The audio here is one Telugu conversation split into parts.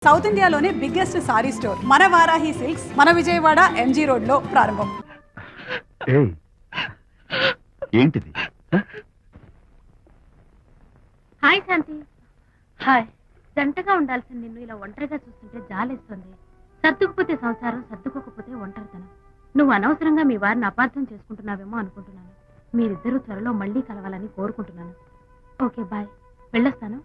సౌత్ ఇండియాలోనే బిగ్గెస్ట్ సారీ స్టోర్ మన వారాహి సిల్క్స్ మన విజయవాడ ఎంజీ రోడ్ లో ప్రారంభం. ఏంటిది? హాయ్ శాంతి. హాయ్. జంటగా ఉండాల్సిన నిన్ను ఇలా ఒంటరిగా చూస్తుంటే జాలేస్తుంది. సర్దుకుపోతే సంసారం, సర్దుకోకపోతే ఒంటరితనం. నువ్వు అనవసరంగా మీ వారిని అపార్థం చేసుకుంటున్నావేమో అనుకుంటున్నాను. మీరిద్దరూ త్వరలో మళ్ళీ కలవాలని కోరుకుంటున్నాను. ఓకే బాయ్, వెళ్ళొస్తాను.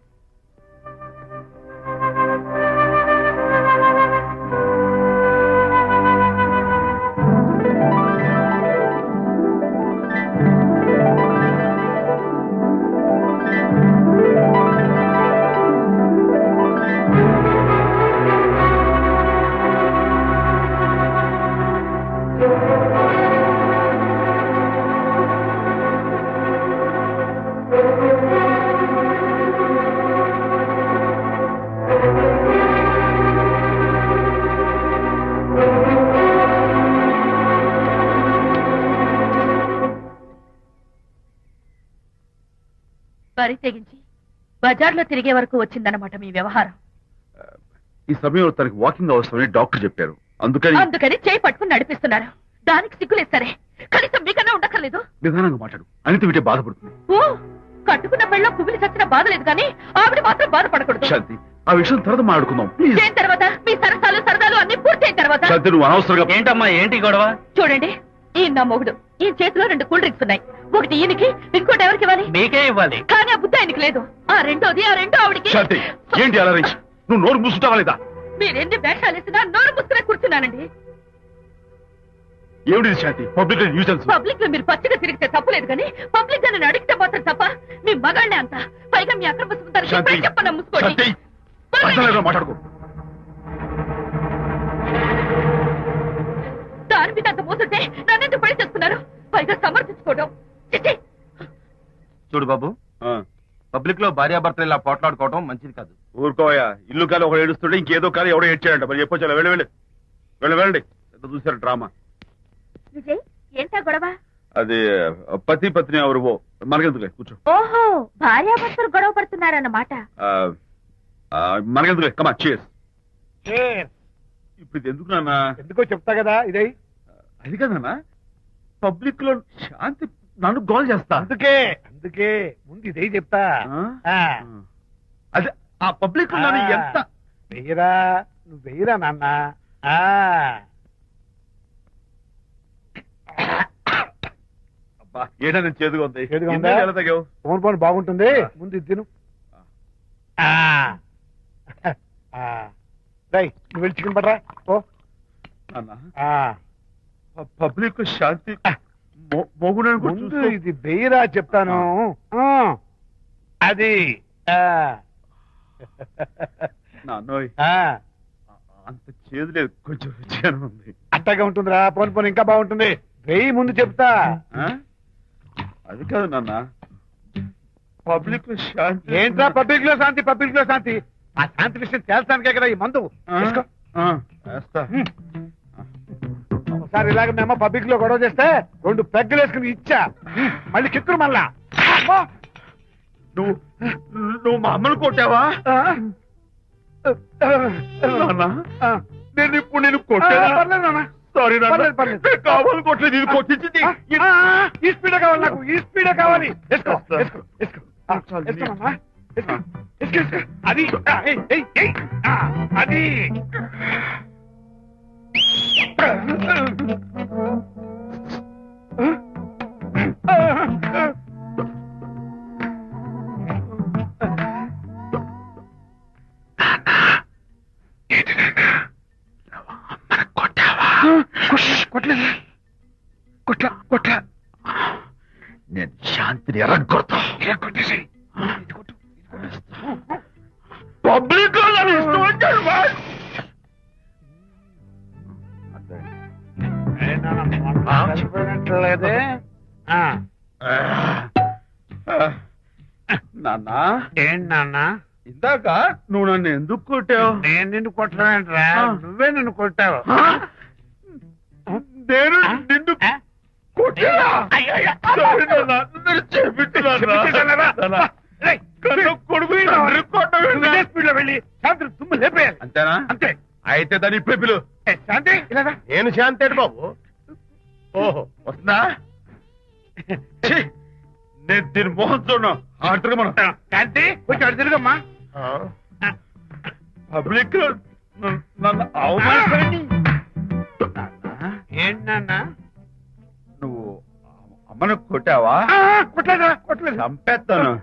బరి తెగించి బజార్లో తిరిగే వరకు వచ్చిందన్నమాట మీ వ్యవహారం. ఈ సమయంలో తనకి వాకింగ్ అవసరమని డాక్టర్ చెప్పారు. అందుకని చేయి పట్టుకుని నడిపిస్తున్నారు. దానికి సిగ్గులేదు సరే, కనీసం మీకన్నా ఉండక్కర్లేదు. నిదానంగా మాట్లాడు, అనిత వింటే బాధపడుతుంది. ఓ, కట్టుకున్న పెళ్ళలో కుమిలి చచ్చిన బాధ లేదు కానీ ఆవిడ మాత్రం బాధపడకూడదు. శాంతి, ఆ విషయం తర్వాత మాట్లాడుకుందాం ప్లీజ్. అయిన తర్వాత మీ సరదాలు అన్ని పూర్తయిన తర్వాత. శాంతి, నువ్వు అనవసరంగా. ఏంటమ్మా, ఏంటి గొడవ? చూడండి, ఈయన నా మొగుడు. ఈ చేతిలో 2 కూల్ డ్రింక్స్ ఉన్నాయి. ఒకటి ఈయనకి, ఇంకోటి ఎవరికి ఇవ్వాలి? మీకే ఇవ్వాలి. కానీ ఆ బుద్ధి ఆయనకి లేదు. ఆ రెండో ఆవిడికి. శాంతి, ఏంటి అలా రేంజ్? నువ్వు నోరు మూసుకుంటావా లేదా? మీరెన్ని వేషాలు వేసినా నోరు ముసుకునే కూర్చున్నానండి. ఏమిటి శాంతి? Public nuisance. పబ్లిక్ లో మీరు పచ్చిగా తిరిగితే తప్పలేదు కానీ పబ్లిక్ గా నన్ను అడిగితే మాత్రం తప్ప. మీ మగాళ్ళే అంత. పైగా మీ అక్రమ సుందరికి చెప్పన్నా ముసుకోండి. మాట్లాడుకో. దాని మీద అంత మోసంటే నన్నెందుకు పడి చేస్తున్నారు? పైగా సమర్థించుకోవడం. చూడు బాబు, పబ్లిక్ లో భార్యాభర్తలు ఇలా పోట్లాడుకోవడం మంచిది కాదు. ఊరుకోయా, ఇల్లు కాలి ఒకడు ఏడుస్తుంటే ఇంకేదో కాలి ఎవడో ఏడ్చాడంట. మరి చెప్పొచ్చు, వెళ్ళండి. చూసారు డ్రామా. విజయ్, ఏంటా గొడవ? అది పతి పత్ని ఎవరు మనకెందుకులే, కూర్చో. ఓహో, భార్యాభర్తలు గొడవ పడుతున్నారన్నమాట. మనకెందుకులే, కమా చేస్. ఇప్పుడు ఇది ఎందుకు నాన్న? ఎందుకో చెప్తా కదా. ఇదే అది కదన్నా, పబ్లిక్ లో శాంతి నన్ను గోల్ చేస్తా. అందుకే ముందు ఇదే చెప్తా. అదే ఆ పబ్లిక్ లో నన్ను ఎంత వెయ్యరా, నువ్వు వెయ్యరా నాన్న. అబ్బా, ఏంటో నేను చేదుగా ఉంది. చేదుగా ఉందా? ఎలా తగ్గావు? ఫోన్ బాగుంటుంది, ముందు ఇది తిను. నువ్వు వెళ్ళి చికెన్ పడరా. ఓ పబ్లిక్ శాంతి ముందు ఇది వెయ్యరా చెప్తాను. అది నాన్నోయ్, అంత చేదు లేదు, కొంచెం రుచిగానే ఉంది. అట్టగా ఉంటుందిరా. పోను ఇంకా బాగుంటుంది. వెయ్యి ముందు చెప్తా. అది కాదు నాన్న, పబ్లిక్ లో శాంతి. ఏంట్రా పబ్లిక్ లో శాంతి? ఆ శాంతి విషయం తేల్చడానికే కదా ఈ మందు. ఒకసారి ఇలాగ మేము పబ్లిక్ లో గొడవ చేస్తే 2 పెగ్గలు వేసుకుని ఇచ్చా. మళ్ళీ కిక్కురు మళ్ళా. నువ్వు మా అమ్మను కొట్టావా? నేను ఇప్పుడు నేను కొట్టా. సారీ కావాలి, కొట్టలేదు. ఇది కొట్టించింది. ఈ స్పీడే కావాలి నాకు, ఈ స్పీడే కావాలి. అది అది కొట్లా. నేను శాంతిని ఎరగొడతా. పబ్లిక్ లేదే నాన్న. ఏంటి నాన్న? ఇందాక నువ్వు నన్ను ఎందుకు కొట్టావు? నేను నిన్ను కొట్టలేంట్రా, నువ్వే నన్ను కొట్టావు. నేను నిన్ను కొట్టా. కొడుకు స్పీడ్ లో వెళ్ళి శాంతి తుమ్ము లేపేయాలి. అంతేనా? అంతే. అయితే దాని ఇప్పుడే పిలు. శాంతి ఇలా రా. నేను శాంతేడు బాబు. ఓహో వస్తుందా? ఛీ, నేను దీని మోహన్ చూడను. ఆర్డర్ మనం శాంతి కొంచెం అటు తిరుగమ్మా. పబ్లిక్ లో నన్ను అవమానిస్తానండి. ఏంటి నాన్న? నువ్వు అమ్మను కొట్టావా? కొట్టలేదా? కొట్టలేదు. చంపేస్తాను.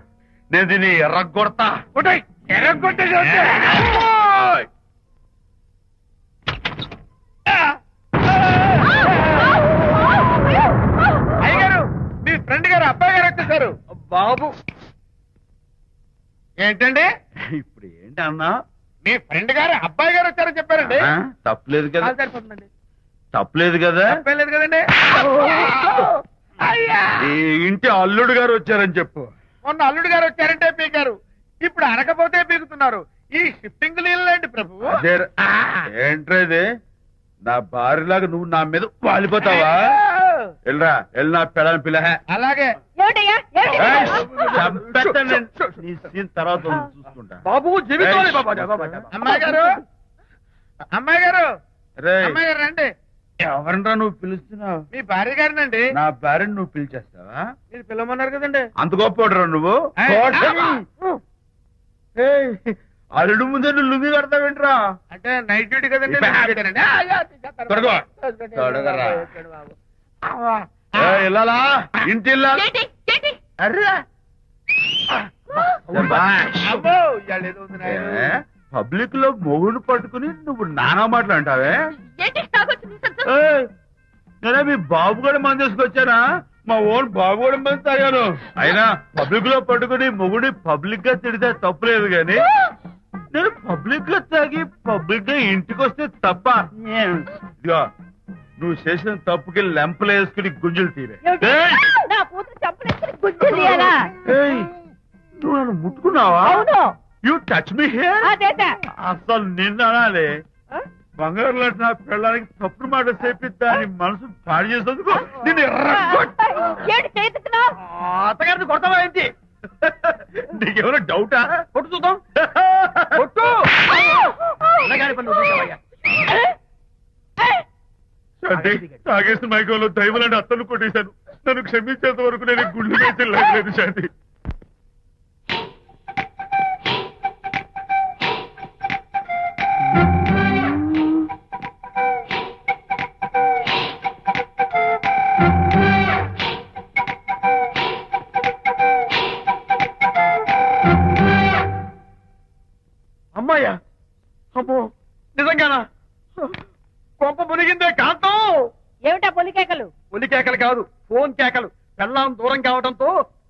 నేను దీన్ని ఎర్రగొడతా. కొట్టాయి ఎర్రగొట్టే అయ్యగారు మీ ఫ్రెండ్ గారు అబ్బాయి గారు వచ్చేసారు. బాబు ఏంటండి ఇప్పుడు ఏంటి అన్నా? మీ ఫ్రెండ్ గారు అబ్బాయి గారు వచ్చారని చెప్పారండి. తప్పలేదు కదా? సరిపోతుందండి. తప్పలేదు కదా? తప్పలేదు కదండి. ఈ ఇంటి అల్లుడు గారు వచ్చారని చెప్పు. మొన్న అల్లుడు గారు వచ్చారంటే పీకారు, ఇప్పుడు అనకపోతే పీకుతున్నారు. ఈ షిఫ్టింగ్ లీలండి ప్రభు. అదే ఏంట్రేది? నా భార్యలాగా నువ్వు నా మీద వాలిపోతావా? వెళ్ళరా, వెళ్ళి నా పెళ్ళని పిల్ల. అలాగే తర్వాత చూసుకుంటా. బాబు జీవితం. అమ్మాయి గారు, అమ్మాయి గారు, రే అమ్మాయి గారు రండి. ఎవరినరా నువ్వు పిలుస్తున్నావు? మీ భార్య గారినండి. నా భార్యను నువ్వు పిలిచేస్తావా? మీరు పిల్లమన్నారు కదండి. అంత గొప్ప నువ్వు? ఏయ్, అల్లుడు ముందే నువ్వు లుంగి కడతావేంట్రా? అంటే నైట్ డ్యూటీ కదండి. త్వరగా. త్వరగా. ఇల్లాలా? ఇంటి ఇల్లాలా? అర్రా అబ్బో, ఇవాళ ఏదో ఉంది నాయనా. పబ్లిక్ లో మొగుడు పట్టుకుని నువ్వు నానా మాటలు అంటావే? నేనే మీ బాబు కూడా మంది తీసుకొచ్చానా? మా ఓన్ బాబు కూడా మంది తాగాను. అయినా పబ్లిక్ లో పట్టుకుని మొగుడి పబ్లిక్ గా తిడితే తప్పులేదు గాని నేను పబ్లిక్ గా తాగి పబ్లిక్ గా ఇంటికి వస్తే తప్ప. ఇదిగో నువ్వు చేసిన తప్పుకి లెంపలు వేసుకుని గుంజులు తీరే. నువ్వు నన్ను ముట్టుకున్నావా? You touch me here. అసలు నిన్న అనాలి. బంగారు లాంటి నా పిల్లలకి తప్పుడు మాట చెప్పిద్దా అని మనసు పాడు చేసేందుకు నేను అత్తగారిని కొడతావా ఏంటి? నీకేమైనా డౌటా? కొట్టు చూద్దాం. కొట్టు. తాగేసిన మైకంలో దైవలాంటి అత్తలు కొట్టేశాను. నన్ను క్షమించేంత వరకు నేను గుండె వేసి లేదు శాంతి. అమ్మాయ్యా, అమ్మో నిజంగానా? కొంప మునిగిందే కాంతం. ఏమిటా పొలికేకలు? పులి కేకలు కాదు, ఫోన్ కేకలు. పెళ్ళాం దూరం కావడంతో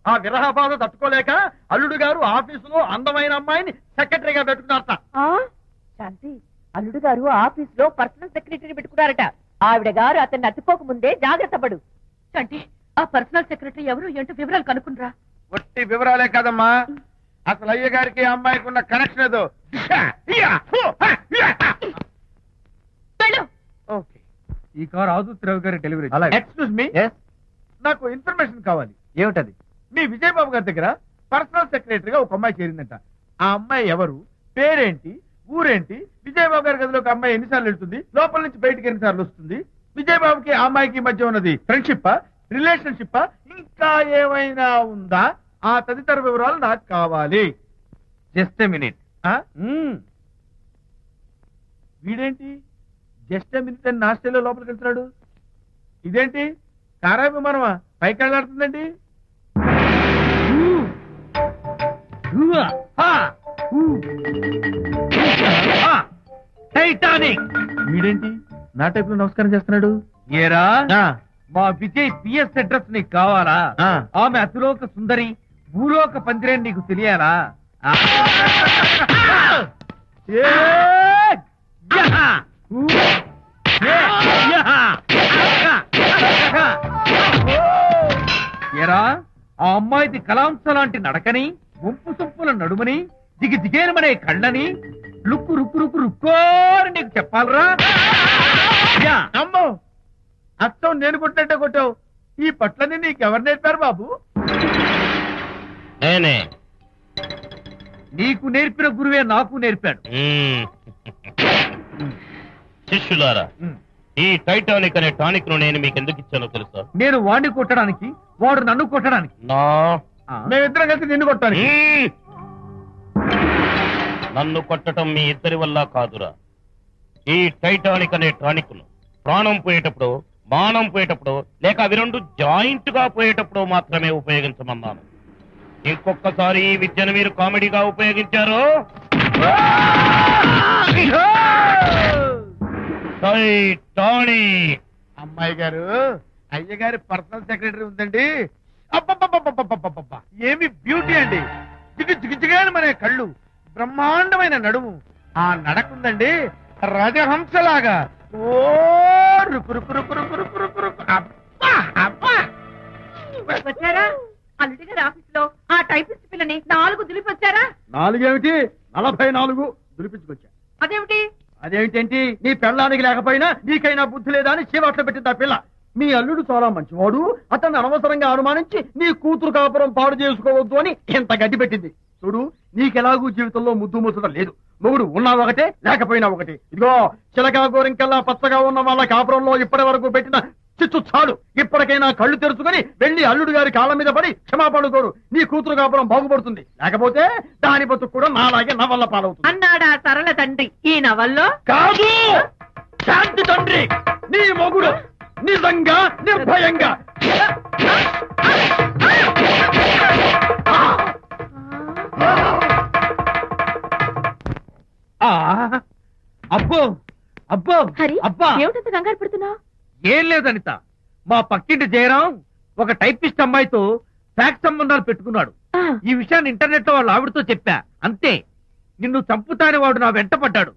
ఆ విరహ బాధ తట్టుకోలేక అల్లుడు గారు ఆఫీసులో అందమైన అమ్మాయిని సెక్రటరీగా పెట్టుకున్నారట. శాంతి, అల్లుడు గారు ఆఫీస్ లో పర్సనల్ సెక్రటరీ పెట్టుకున్నారట. ఆవిడ గారు అతన్ని అతుక్కోక ముందే జాగ్రత్త పడు. శాంతి, ఆ పర్సనల్ సెక్రటరీ ఎవరు ఏంటో వివరాలు కనుక్కుండ్రా. ఒట్టి వివరాలే కదమ్మా, అసలు అయ్య గారికి అమ్మాయికి ఉన్న కనెక్షన్ ఏదో. ఓకే, ఈ కార్ ఆదుత్రావు గారి డెలివరీ. ఎక్స్క్యూజ్ మీ, నాకు ఇన్ఫర్మేషన్ కావాలి. ఏమిటది? మీ విజయబాబు గారి దగ్గర పర్సనల్ సెక్రటరీగా ఒక అమ్మాయి చేరిందంట. ఆ అమ్మాయి ఎవరు, పేరేంటి, ఊరేంటి, విజయబాబు గారి గదిలోకి అమ్మాయి ఎన్నిసార్లు వెళ్తుంది, లోపల నుంచి బయటికి ఎన్నిసార్లు వస్తుంది, విజయబాబుకి ఆ అమ్మాయికి మధ్య ఉన్నది ఫ్రెండ్షిప్, రిలేషన్షిప్, ఇంకా ఏమైనా ఉందా? ఆ తదితర వివరాలు నాకు కావాలి. Just a minute. వీడేంటి జస్ట్ మినిట్ అని నాస్టేలో లోపలికి వెళ్తున్నాడు? ఇదేంటి కారా విమానమా పైకి వెళ్ళాడుతుందండి? టైటానిక్. వీడేంటి నా టైప్ లో నమస్కారం చేస్తున్నాడు? ఏరా, మా విజయ్ పిఎస్ అడ్రస్ నీకు కావాలా? ఆమె అతిలోక సుందరి, భూలోక పందిరేని నీకు తెలియాలా? ఏరా, ఆ అమ్మాయిది కలాంస లాంటి నడకని, వంపు సొంపుల నడుమని, దిగి దిగేనమనే కళ్ళని, లుక్కు రుక్కు రుక్కు రుక్కోని నీకు చెప్పాలరా? అమ్మో, అచ్చం నేను కొట్టినట్టే కొట్టావు. ఈ పట్లని నీకెవరు నేర్పారు బాబు? నేనే. నీకు నేర్పిన గురువే నాకు నేర్పాడు. శిష్యులారా, ఈ టైటానిక్ అనే టానిక్ ను నేను మీకు ఎందుకు ఇచ్చానో తెలుసా? నేను వాడిని కొట్టడానికి, వాడు నన్ను కొట్టడానికి. మేమిద్దరం కలిసి నిన్ను కొట్టాను. నన్ను కొట్టడం మీ ఇద్దరి వల్ల కాదురా. ఈ టైటానిక్ అనే టానిక్ ను ప్రాణం పోయేటప్పుడు, మానం పోయేటప్పుడు, లేక అవి రెండు జాయింట్ గా పోయేటప్పుడు మాత్రమే ఉపయోగించమన్నాను. ఇంకొకసారి ఈ విద్యను మీరు కామెడీగా ఉపయోగించారు, టైటానిక్. అమ్మాయి గారు, అయ్యగారి పర్సనల్ సెక్రటరీ ఉందండి. అబ్బబ్బబ్బబ్బబ్బబ్బబ్బబ్బ! ఏమి బ్యూటీ అండి. జిగుజిగుజిగాని మన కళ్ళు, బ్రహ్మాండమైన నడుము, ఆ నడకుందండి రాజహంసలాగా. ఓ రుకు రుకు రుకు రుకు రుకు రుకు రుకు. అబ్బా అబ్బా! వచ్చారా? అల్లుడి గారి ఆఫీస్ లో ఆ టైపిస్ట్ పిల్లని 4 దులిపొచ్చారా? 4 ఏమిటి, 44 దులిపించుకొచ్చా. అదేమిటి? అదేమిటేంటి, నీ పెళ్ళానికి లేకపోయినా నీకైనా బుద్ధి లేదా అని చీవాట్లు పెట్టింది ఆ పిల్ల. మీ అల్లుడు చాలా మంచివాడు, అతన్ని అనవసరంగా అనుమానించి నీ కూతురు కాపురం పాడు చేసుకోవద్దు అని ఇంత గడ్డి పెట్టింది. చూడు, నీకెలాగూ జీవితంలో ముద్దు ముచ్చట లేదు. మొగుడు ఉన్నా ఒకటే, లేకపోయినా ఒకటే. ఇదిగో చిలకా గోరింకల్లా పచ్చగా ఉన్న వాళ్ళ కాపురంలో ఇప్పటి వరకు పెట్టిన చిచ్చు చాలు. ఇప్పటికైనా కళ్ళు తెరుచుకొని వెళ్లి అల్లుడు గారి కాళ్ళ మీద పడి క్షమాపణ కోరు. నీ కూతురు కాపురం బాగుపడుతుంది. లేకపోతే దాని బతుకు కూడా నాలాగే నవల్ల పాలవుతుంది అన్నాడా సరళ తండ్రి ఈ నవల్లో? కాదు, శాంతి తండ్రి, నీ మొగుడు నిజంగా నిర్భయంగా. అబ్బో అబ్బో హరి, అబ్బా, ఏమిటంత కంగారు పడుతున్నావు? ఏం లేదు అనిత, మా పక్కింటి జయరాం ఒక టైపిస్ట్ అమ్మాయితో ఫ్యాక్స్ సంబంధాలు పెట్టుకున్నాడు. ఈ విషయాన్ని ఇంటర్నెట్ లో వాళ్ళ ఆవిడతో చెప్పా, అంతే. నిన్ను చంపుతాని వాడు నా వెంట పడ్డాడు.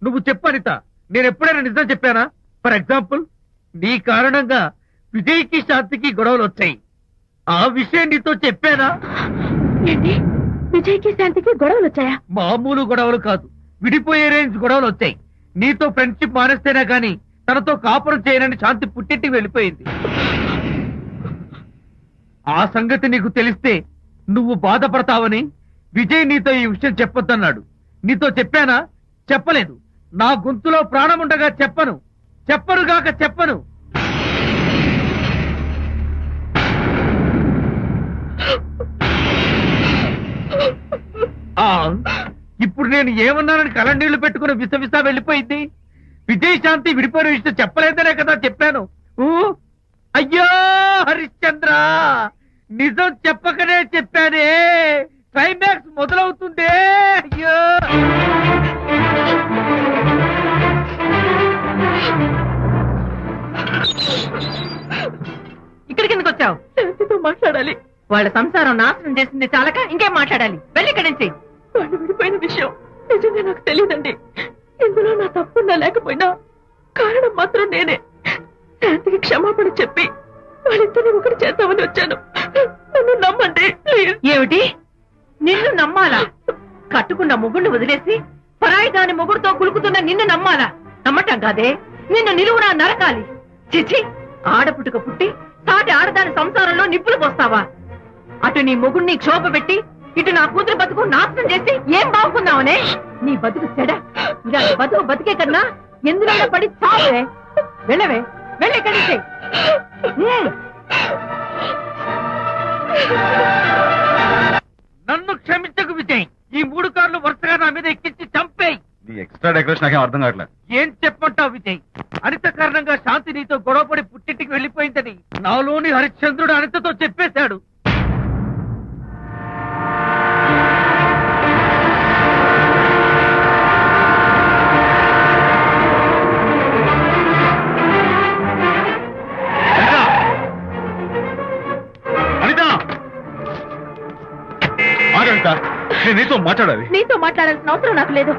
నువ్వు చెప్పు అనిత, నేను ఎప్పుడైనా నిజం చెప్పానా? ఫర్ ఎగ్జాంపుల్, నీ కారణంగా విజయ్కి శాంతికి గొడవలు వచ్చాయి. ఆ విషయం నీతో చెప్పానా? ఏంటి, విజయ్కి శాంతికి గొడవలు వచ్చాయా? మామూలు గొడవలు కాదు, విడిపోయే రేంజ్ గొడవలు వచ్చాయి. నీతో ఫ్రెండ్షిప్ మానేస్తేనే గాని తనతో కాపురం చేయనని శాంతి పుట్టింటికి వెళ్ళిపోయింది. ఆ సంగతి నీకు తెలిస్తే నువ్వు బాధపడతావని విజయ్ నీతో ఈ విషయం చెప్పొద్దన్నాడు. నీతో చెప్పానా? చెప్పలేదు. నా గొంతులో ప్రాణముండగా చెప్పను, చెప్పనుగాక చెప్పను. ఇప్పుడు నేను ఏమన్నానని కళ్ళనీళ్లు పెట్టుకుని విసవిసా వెళ్ళిపోయింది. విజయ్ శాంతి విడిపోయిన విషయం చెప్పలేదనే కదా చెప్పాను. అయ్యో హరిశ్చంద్ర, నిజం చెప్పకనే చెప్పానే. క్లైమాక్స్ మొదలవుతుందే. అయ్యో, ఇక్కడికి ఎందుకు వచ్చావు? శాంతితో మాట్లాడాలి. వాళ్ళ సంసారం నాశనం చేసింది చాలక ఇంకేం మాట్లాడాలి? వెళ్ళి ఇక్కడి నుంచి. వాళ్ళు విడిపోయిన విషయం నిజంగా నాకు తెలియదండి. ఇందులో నా తప్పున్నా లేకపోయినా కారణం మాత్రం నేనే. శాంతికి క్షమాపణ చెప్పి వాళ్ళిద్దరిని ఒకటి చేద్దామని వచ్చాను. నన్ను నమ్మండి ప్లీజ్. ఏమిటి, నిన్ను నమ్మాలా? కట్టుకున్న మొగుడిని వదిలేసి పరాయి దాని మొగుడుతో కులుకుతున్న నిన్ను నమ్మాలా? నమ్మటం కాదే, నిన్ను నిలువునా నరకాలి. చిచి, ఆడపుట్టుక పుట్టి సాటి ఆడదాని సంసారంలో నిప్పులు పోస్తావా? అటు నీ మొగుడిని క్షోభ పెట్టి ఇటు నా కూతురు బతుకు నాశనం చేసి ఏం బాగుకున్నావనే? నీ బతుకు చెడ. ఇలాంటి బతుకు బతికే కన్నా ఎందులో పడి చావే. వెళ్ళవే, వెళ్ళెక్కడి నుంచి. నన్ను క్షమించకు విజయ్. ఈ 3 కార్లు వరుసగా నా మీద ఎక్కించి చంపేయి. నీ ఎక్స్ట్రా డెకరేషన్ నాకేం అర్థం కావట్లేదు. ఏం చెప్పంటావు విజయ్? అనిత కారణంగా శాంతి నీతో గొడవపడి పుట్టింటికి వెళ్ళిపోయిందని నాలోని హరిశ్చంద్రుడు అనితతో చెప్పేశాడు. నేను నీతో మాట్లాడాలి. నీతో మాట్లాడాల్సిన అవసరం నాకు లేదు.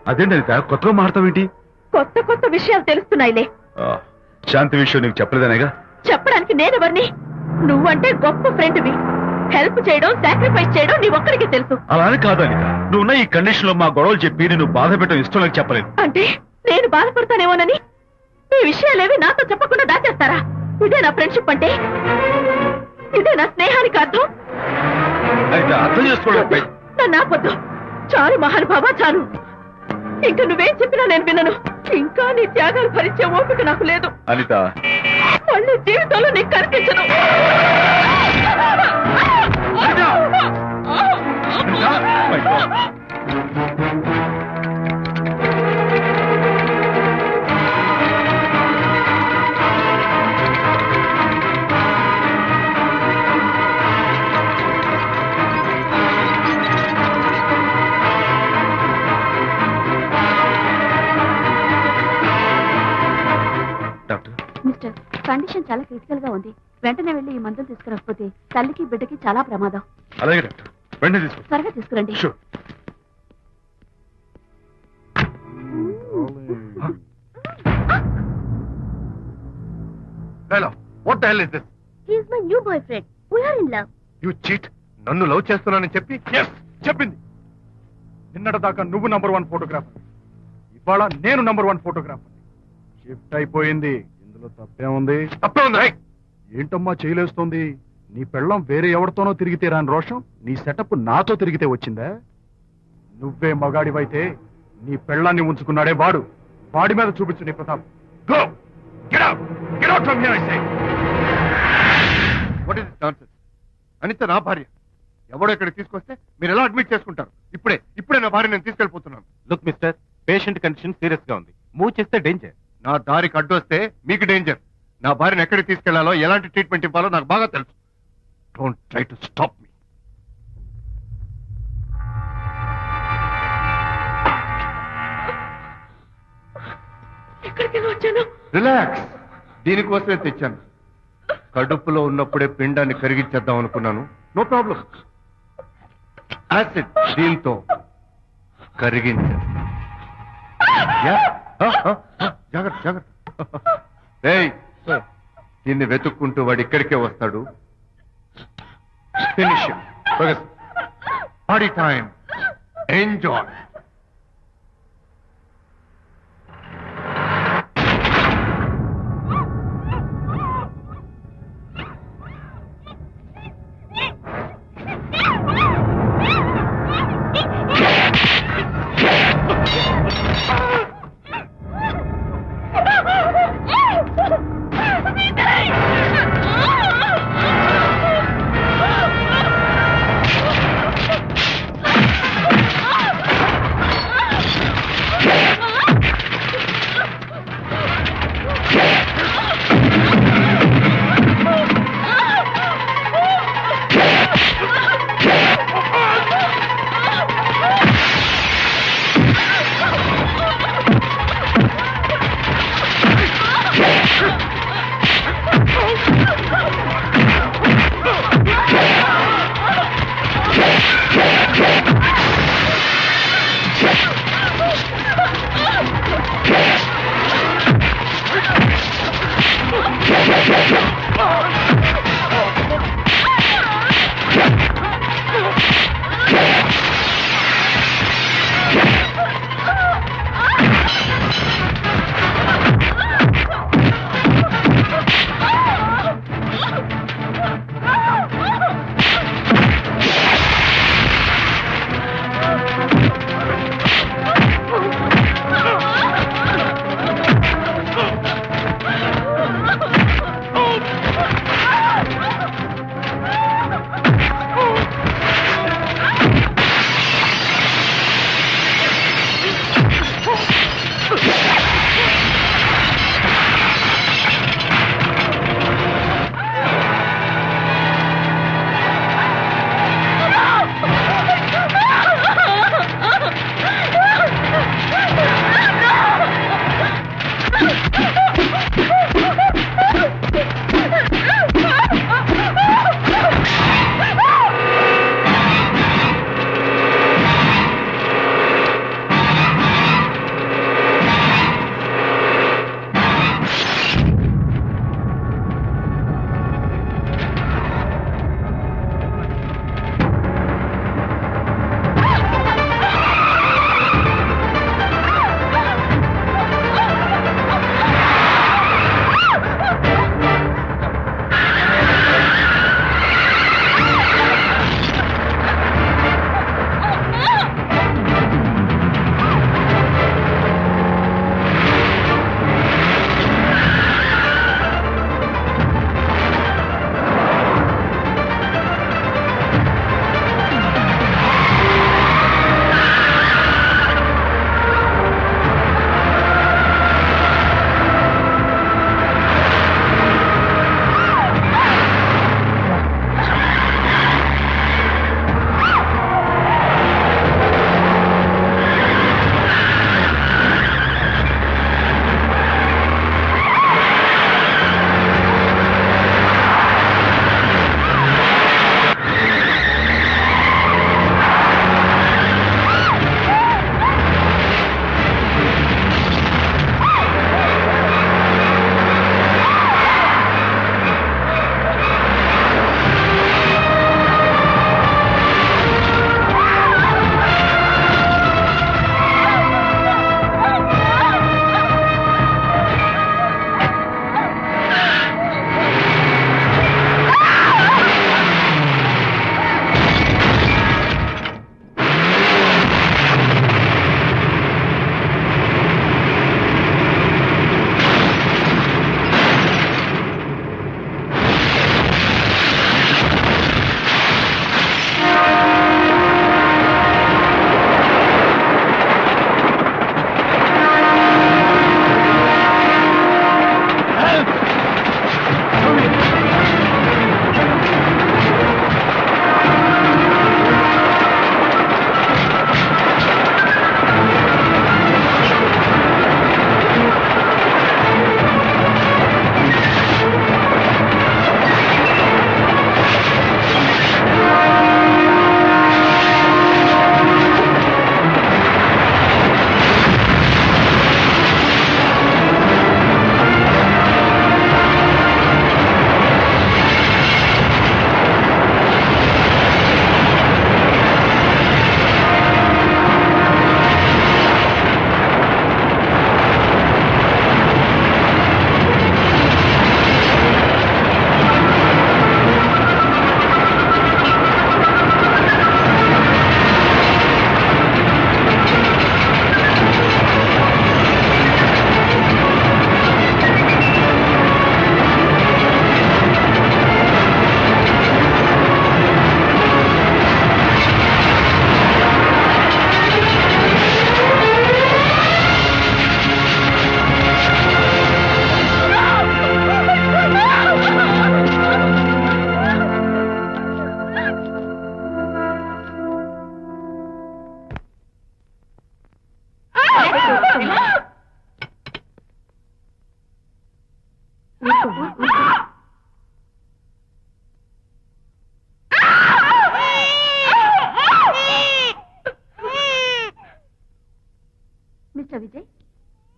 అదేంటి అనిత, కొత్తగా మాట్లాడతావేంటి? కొత్త కొత్త విషయాలు తెలుస్తున్నాయిలే. శాంతి విషయం నీకు చెప్పలేదనేగా? చెప్పడానికి నేనెవరిని? నువ్వంటే గొప్ప ఫ్రెండ్వి. హెల్ప్ చేయడం, సాక్రిఫైస్ చేయడం నీ ఒక్కడికి తెలుసు. అలా అని కాదు అనిత, నువ్వున్న ఈ కండిషన్ లో మా గొడవలు చెప్పి నేను బాధ పెట్టడం ఇష్టం లేక చెప్పలేదు. అంటే నేను బాధపడతానేమోనని ఈ విషయాలేవి నాతో చెప్పకుండా దాచేస్తారా? ఇదే నా ఫ్రెండ్షిప్ అంటే? ఇదే నా స్నేహానికి అర్థం? అనిత, అర్థం చేసుకోవడం నన్ను ఆపొద్దు. చాలు మహానుభావ, చాలు. ఇంకా నువ్వేం చెప్పినా నేను వినను. ఇంకా నీ త్యాగాలు భరించే ఓపిక నాకు లేదు. అనిత, మళ్ళీ జీవితంలో నీకు కనిపించను. మిస్టర్, కండిషన్ చాలా క్రిటికల్ గా ఉంది. వెంటనే వెళ్ళి ఈ మందులు తీసుకురాకపోతే తల్లికి బిడ్డకి చాలా ప్రమాదం. అలాగే డాక్టర్, వెంటనే తీసుకో. త్వరగా తీసుకురండి. Sure. Hello, what the hell is this? He is my new boyfriend. We are in love. You cheat? నన్ను లవ్ చేస్తున్నానని చెప్పి చెప్పింది. నిన్నటిదాకా నువ్వు నంబర్ 1 ఫోటోగ్రాఫర్, ఇవాళ నేను నంబర్ 1 ఫోటోగ్రాఫర్. షిఫ్ట్ అయిపోయింది. ఇందులో తప్పే ఉంది? ఏంటమ్మా చేయలేస్తోంది? నీ పెళ్ళం వేరే ఎవరితోనో తిరిగితే రాని రోషం నీ సెటప్ నాతో తిరిగితే వచ్చిందా? నువ్వే మగాడివైతే నీ పెళ్ళాన్ని ఉంచుకున్నాడే వాడు, వాడి మీద చూపించు నీ Pratap. Go! Get out! Get out from here, I say! What is this nonsense? Anitha నా భార్య. ఎవడో ఇక్కడికి తీసుకొస్తే మీరు ఎలా అడ్మిట్ చేసుకుంటారు? ఇప్పుడే నా భార్య నేను తీసుకెళ్ళిపోతున్నాను. Look mister, patient condition serious గా ఉంది. మూవ్ చేస్తే డేంజర్. నా దారికి అడ్డు వస్తే మీకు డేంజర్. నా భార్యను ఎక్కడికి తీసుకెళ్లాలో, ఎలాంటి ట్రీట్మెంట్ ఇవ్వాలో నాకు బాగా తెలుసు. Don't try to stop me. ఎక్కడికి వచ్చాను? రిలాక్స్. దీనికోసమే తెచ్చాను. కడుపులో ఉన్నప్పుడే పిండాన్ని కరిగించేద్దాం అనుకున్నాను. No problem. యాసిడ్ దీంతో కరిగించేస్తా. జాగ్రత్త జాగ్రత్త. ఏయ్, దీన్ని వెతుక్కుంటూ వాడు ఇక్కడికే వస్తాడు. Finish party time. Enjoy.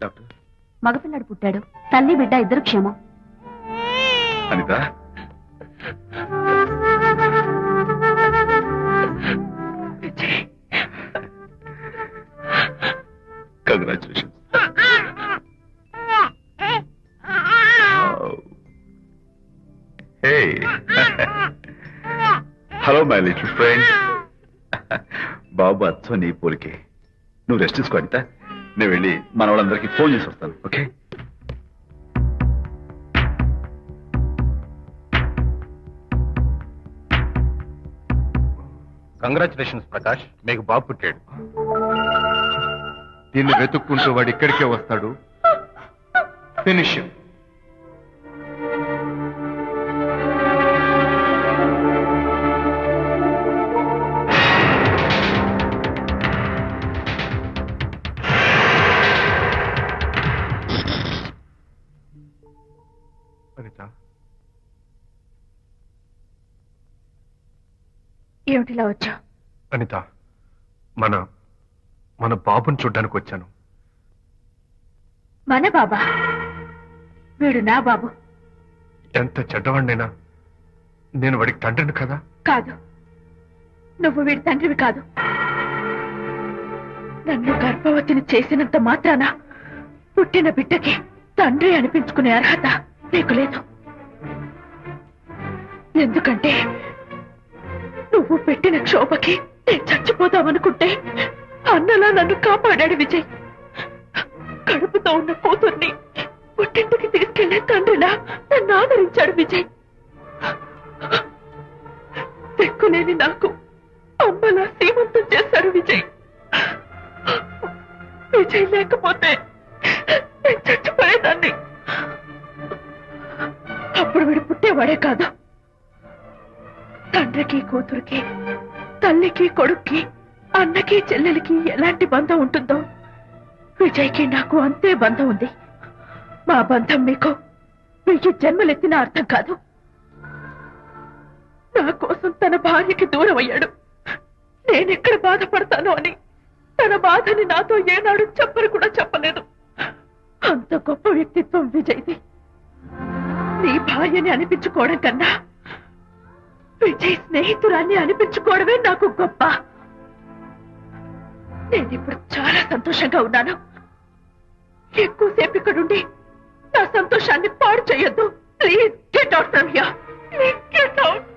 Doctor మగపిల్లాడు పుట్టాడు. తల్లి బిడ్డ ఇద్దరు క్షేమం. Anitha congratulations. Hey hello my little friend. బాబు అచ్చో నీ పోలికే. నువ్వు రెస్ట్ తీసుకో అనిత. నేను వెళ్ళి మన వాళ్ళందరికీ ఫోన్ చేసి వస్తాను. ఓకే? కంగ్రాచులేషన్స్ ప్రకాష్, మీకు బాబు పుట్టాడు. దీన్ని వెతుక్కుంటూ వాడు ఇక్కడికే వస్తాడు. ఫినిష్. అనిత, ఏమిటిలా వచ్చా? అనిత, మన బాబుని చూడ్డానికి వచ్చాను. మన బాబా? వీడు నా బాబు. ఎంత చెడ్డవాడినైనా నేను వాడికి తండ్రిని కదా. కాదు, నువ్వు వీడి తండ్రివి కాదు. నన్ను గర్భవతిని చేసినంత మాత్రాన పుట్టిన బిడ్డకి తండ్రి అనిపించుకునే అర్హత నీకు లేదు. ఎందుకంటే నువ్వు పెట్టిన క్షోభకి నేను చచ్చిపోతామనుకుంటే అన్నలా నన్ను కాపాడాడు విజయ్. కడుపుతో ఉన్న కూతుర్ని పుట్టింటికి తీసుకెళ్లే తండ్రిలా నన్ను ఆదరించాడు విజయ్. దిక్కులేని నాకు అమ్మలా సీమంతం చేశాడు విజయ్. విజయ్ లేకపోతే నేను చచ్చిపోయేదాన్ని. అప్పుడు వీడు పుట్టేవాడే కాదు. తండ్రికి కూతురికి, తల్లికి కొడుక్కి, అన్నకి చెల్లెలికి ఎలాంటి బంధం ఉంటుందో విజయ్కి నాకు అంతే బంధం ఉంది. మా బంధం మీకు 1000 జన్మలెత్తిన అర్థం కాదు. నా కోసం తన భార్యకి దూరం అయ్యాడు. నేనెక్కడ బాధపడతానో అని తన బాధని నాతో ఏనాడు చెప్పరు కూడా చెప్పలేదు. అంత గొప్ప వ్యక్తిత్వం విజయ్ది. నీ భార్యని అనిపించుకోవడం కన్నా విజయ్ స్నేహితురాన్ని అనిపించుకోవడమే నాకు గొప్ప. నేనిప్పుడు చాలా సంతోషంగా ఉన్నాను. ఎక్కువసేపు ఇక్కడుండి నా సంతోషాన్ని పాడు చేయొద్దు. Please get out from here. Please get out.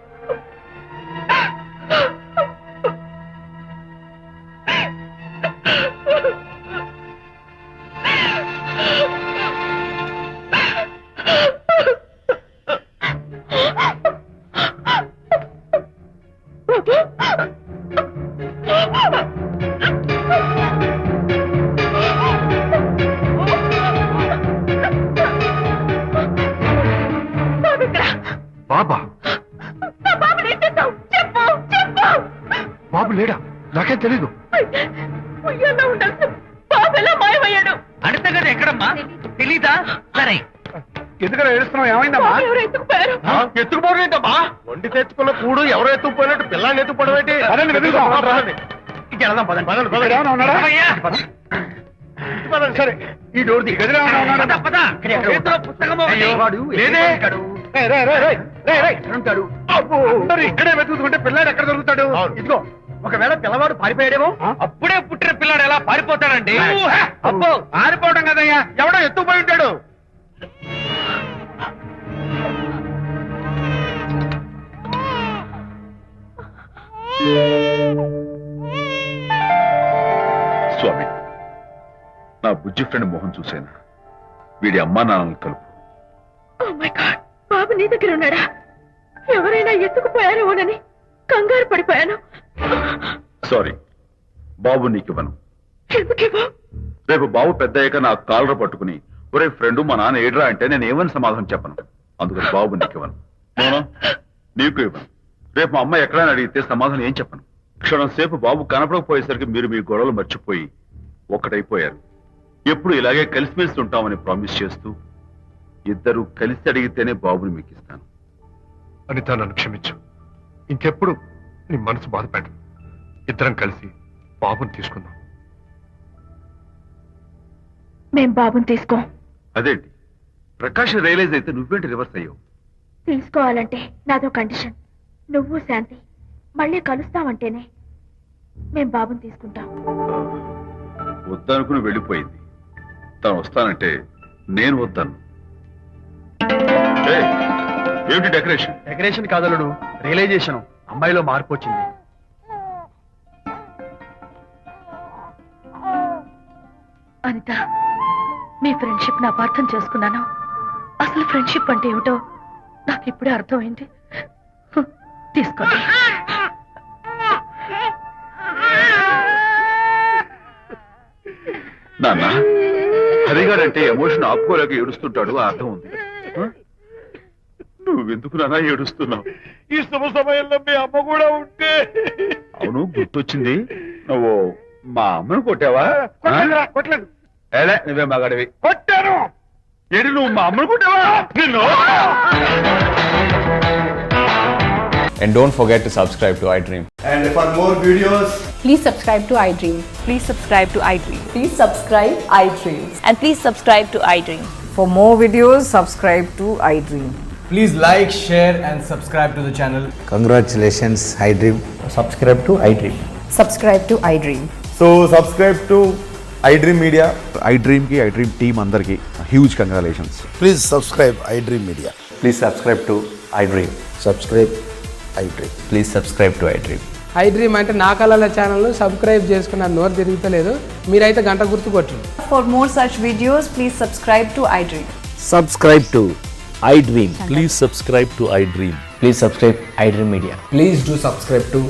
బాబా? చెప్పు చెప్పు. బాబు లేడా? నాకేం తెలీదు. ఉయ్యాలో ఉండాల్సిన బాబు ఎలా మాయమయ్యాడు? అడితే కదా ఎక్కడమ్మా? తెలీదా? సరే, ఎందుకలా ఏడుస్తున్నావు? ఏమైందమ్మా? బాబు ఎవరు ఎత్తుకుపోయారు? ఎత్తుకుపోవడం ఏంటమ్మా? వండి తెచ్చుకున్న కూడు ఎవరో ఎత్తుకుపోయినట్టు పిల్లాన్ని ఎత్తుకుపోవడం ఏంటి? పదండి, వెతుకుదాం. ఇంకెళ్దాం, పదండి. ఇక్కడ ఏమైనా ఉన్నాడా? సరే, ఈ డోర్ ది గదిలో ఏమైనా ఉన్నాడా? చేతిలో పుస్తకము ఒకటి. అయ్యో, వాడు లేదే. రేయ్, రేయ్, రేయ్, రేయ్, రేయ్, రేయ్, ఉంటాడు. అబ్బో, అందరూ ఇక్కడే వెతుకుతుంటే పిల్లాడు ఎక్కడ దొరుకుతాడు? ఇదిగో, ఒకవేళ పిల్లవాడు పారిపోయాడేమో. అప్పుడే పుట్టిన పిల్లాడు ఎలా పారిపోతాడండి? అబ్బో, ఆరిపోవడం కదయ్యా, ఎవడో ఎత్తుకుపోయి ఉంటాడు. స్వామి, నా బుజ్జి ఫ్రెండ్ మోహన్ చూశాను. వీడి అమ్మా నాన్నలు కలుపు. Oh my God, బాబు నీ దగ్గర ఉన్నాడా? ఎవరైనా ఎత్తుకుపోయారేమోనని కంగారు పడిపోయాను. సారీ, బాబు నీకివ్వను. ఎందుకేవో? రేపు బాబు పెద్దయ్యాక నా కాలర్ పట్టుకుని ఒరే ఫ్రెండ్ మా నాన్న ఏడ్రా అంటే నేను ఏమని సమాధానం చెప్పను. అందుకని బాబు నీకివ్వను. మోనా, నీకు ఇవ్వను. రేపు మా అమ్మ ఎక్కడైనా అడిగితే సమాధానం ఏం చెప్పను. క్షణం సేపు బాబు కనపడకపోయేసరికి మీరు మీ గొడవలు మర్చిపోయి ఒక్కటైపోయారు. ఎప్పుడు ఇలాగే కలిసిమెలిసి ఉంటామని ప్రామిస్ చేస్తూ ఇద్దరు కలిసి అడిగితేనే బాబుని మీకు ఇస్తాను. అనిత, నన్ను క్షమించు. ఇంకెప్పుడు నీ మనసు బాధపెట్టు. ఇద్దరం కలిసి బాబుని తీసుకుందాం. మేం బాబుని తీసుకోం. అదేంటి ప్రకాష్ రియలైజ్ అయితే నువ్వేంటి రివర్స్ అయ్యావు? తీసుకోవాలంటే నాదో కండిషన్. నువ్వు శాంతి మళ్ళీ కలుస్తావంటేనే మేం బాబుని తీసుకుంటాం. వద్దనుకుని వెళ్ళిపోయింది. తను వస్తానంటే నేను వద్దాను. ఏయ్, ఏమిటి డెకరేషన్? Decoration కాదలుడు, realisation. అమ్మాయిలో మార్పు వచ్చింది. అనిత, మీ ఫ్రెండ్షిప్ ని అపార్థం చేసుకున్నాను. అసలు ఫ్రెండ్షిప్ అంటే ఏమిటో నాకు ఇప్పుడే అర్థమైంది. తీసుకోండి. నాన్న, హరిగారంటే ఎమోషన్ ఆపుకోలేక ఏడుస్తుంటాడు, ఆ అర్థం ఉంది. నువ్వెందుకు నాన్న ఏడుస్తున్నావు? ఈ శుభ సమయంలో మీ అమ్మ కూడా ఉంటే. అవును, గుర్తొచ్చింది. నువ్వు మా అమ్మను కొట్టావా? కొట్టలేదు. ఏలే, నువ్వే మగాడివి. కొట్టాను. ఏడి, నువ్వు మా అమ్మను కొట్టావా? నిన్ను. And don't forget to subscribe to iDream. And for more videos, Please subscribe to iDream. Please subscribe to iDream. Please subscribe iDream. And please subscribe to iDream. For more videos, subscribe to iDream. please like, share and subscribe to the channel. Congratulations, iDream. Subscribe to iDream. Subscribe to iDream. So subscribe to iDream Media. iDream ki iDream team andarki huge congratulations. Please subscribe iDream Media. Please subscribe to iDream. Subscribe iDream. Please subscribe to iDream. iDream అంటే నా కళల ఛానల్ సబ్స్క్రైబ్ చేసుకున్న నోరు తిరుగుతలేదు. మీరైతే గంట గుర్తు కొట్టండి. For more such videos, please subscribe to iDream. Subscribe to iDream. Please subscribe to iDream. Please subscribe iDream Media. Please do subscribe to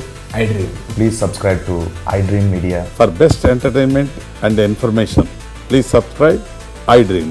iDream. Please subscribe to iDream Media. For best entertainment and information, please subscribe iDream.